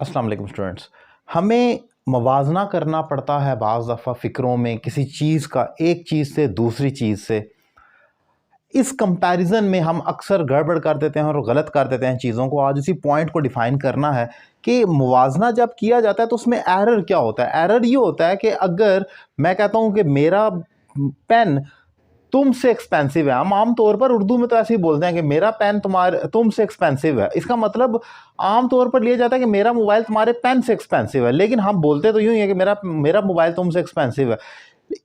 अस्सलाम वालेकुम स्टूडेंट्स। हमें मवाजना करना पड़ता है बाज़ दफ़ा फ़िक्रों में किसी चीज़ का, एक चीज़ से दूसरी चीज़ से। इस कंपैरिजन में हम अक्सर गड़बड़ कर देते हैं और गलत कर देते हैं चीज़ों को। आज उसी पॉइंट को डिफ़ाइन करना है कि मुवाजना जब किया जाता है तो उसमें एरर क्या होता है। एरर ये होता है कि अगर मैं कहता हूँ कि मेरा पेन तुमसे एक्सपेंसिव है, हम आम तौर पर उर्दू में तो ऐसे ही बोलते हैं कि मेरा पेन तुमसे एक्सपेंसिव है। इसका मतलब आम तौर पर लिया जाता है कि मेरा मोबाइल तुम्हारे पेन से एक्सपेंसिव है, लेकिन हम बोलते तो यूं ही है कि मेरा मेरा मोबाइल तुमसे एक्सपेंसिव है।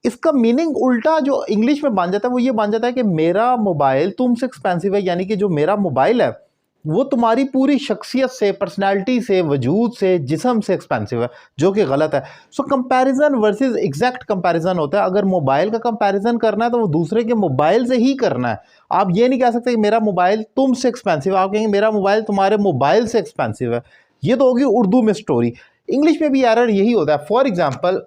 इसका मीनिंग उल्टा जो इंग्लिश में बन जाता है वो ये बन जाता है कि मेरा मोबाइल तुमसे एक्सपेंसिव है, यानी कि जो मेरा मोबाइल है वो तुम्हारी पूरी शख्सियत से, पर्सनैलिटी से, वजूद से, जिस्म से एक्सपेंसिव है, जो कि गलत है। सो कंपैरिजन वर्सेस एग्जैक्ट कंपैरिजन होता है। अगर मोबाइल का कंपैरिजन करना है तो वो दूसरे के मोबाइल से ही करना है। आप ये नहीं कह सकते कि मेरा मोबाइल तुमसे एक्सपेंसिव है, आप कहेंगे मेरा मोबाइल तुम्हारे मोबाइल से एक्सपेंसिव है। ये तो होगी उर्दू में स्टोरी। इंग्लिश में भी एरर यही होता है। फॉर एग्जाम्पल,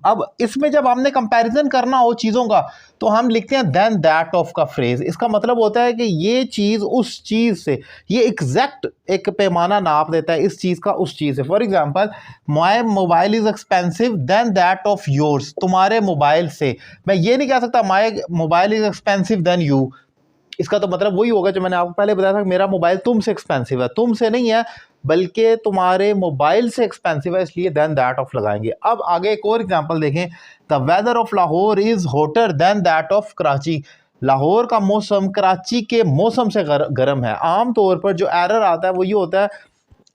अब इसमें जब हमने कंपैरिजन करना हो चीज़ों का तो हम लिखते हैं देन दैट ऑफ का फ्रेज। इसका मतलब होता है कि ये चीज़ उस चीज़ से, ये एग्जैक्ट एक पैमाना नाप देता है इस चीज़ का उस चीज़ से। For example, my mobile is expensive than that of yours, तुम्हारे मोबाइल से। मैं ये नहीं कह सकता my mobile is expensive than you. इसका तो मतलब वही होगा जो मैंने आपको पहले बताया था कि मेरा मोबाइल तुमसे एक्सपेंसिव है। तुमसे नहीं है बल्कि तुम्हारे मोबाइल से एक्सपेंसिव है, इसलिए देन दैट ऑफ लगाएंगे। अब आगे एक और एग्जांपल देखें। The weather of Lahore is hotter than that of Karachi. Lahore का मौसम कराची के मौसम से गर्म है। आम तौर पर जो एरर आता है वो ये होता है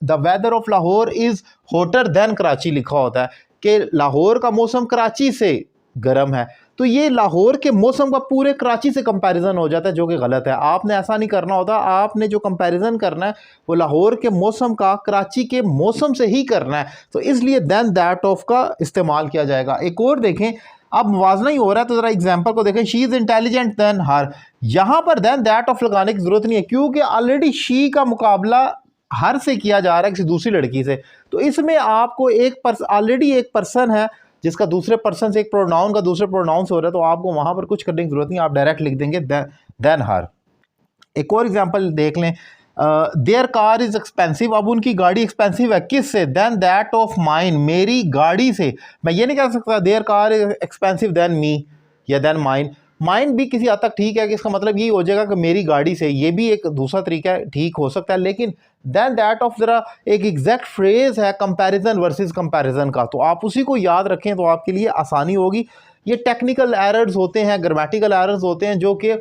the weather of Lahore is hotter than Karachi लिखा होता है कि लाहौर का मौसम कराची से गर्म है। तो ये लाहौर के मौसम का पूरे कराची से कंपैरिजन हो जाता है, जो कि गलत है। आपने ऐसा नहीं करना होता। आपने जो कंपैरिजन करना है वो लाहौर के मौसम का कराची के मौसम से ही करना है। तो इसलिए देन दैट ऑफ का इस्तेमाल किया जाएगा। एक और देखें, अब मुवाजना ही हो रहा है तो जरा एग्जांपल को देखें। शी इज इंटेलिजेंट देन हर। यहां पर देन दैट ऑफ लगाने की जरूरत नहीं है, क्योंकि ऑलरेडी शी का मुकाबला हर से किया जा रहा है किसी दूसरी लड़की से। तो इसमें आपको ऑलरेडी एक पर्सन है जिसका दूसरे पर्सन से, एक प्रोनाउन का दूसरे प्रोनाउन से हो रहा है, तो आपको वहां पर कुछ करने की जरूरत नहीं, आप डायरेक्ट लिख देंगे देन हर। एक और एग्जांपल देख लें। Their car is expensive. अब उनकी गाड़ी एक्सपेंसिव है किस से? देन दैट ऑफ माइन, मेरी गाड़ी से। मैं ये नहीं कह सकता their car is expensive than me या देन माइन। माइन भी किसी हद तक ठीक है कि इसका मतलब यही हो जाएगा कि मेरी गाड़ी से। ये भी एक दूसरा तरीका है, ठीक हो सकता है, लेकिन देन दैट ऑफ जरा एक एग्जैक्ट फ्रेज है कंपैरिजन वर्सेस कंपैरिजन का, तो आप उसी को याद रखें तो आपके लिए आसानी होगी। ये टेक्निकल एरर्स होते हैं, ग्रामेटिकल एरर्स होते हैं जो कि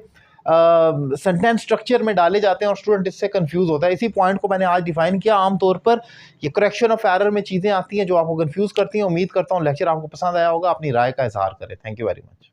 सेंटेंस स्ट्रक्चर में डाले जाते हैं और स्टूडेंट इससे कंफ्यूज होता है। इसी पॉइंट को मैंने आज डिफाइन किया। आमतौर पर ये करेक्शन ऑफ एरर में चीज़ें आती हैं जो आपको कंफ्यूज करती हैं। उम्मीद करता हूँ लेक्चर आपको पसंद आया होगा। अपनी राय का इजहार करें। Thank you very much.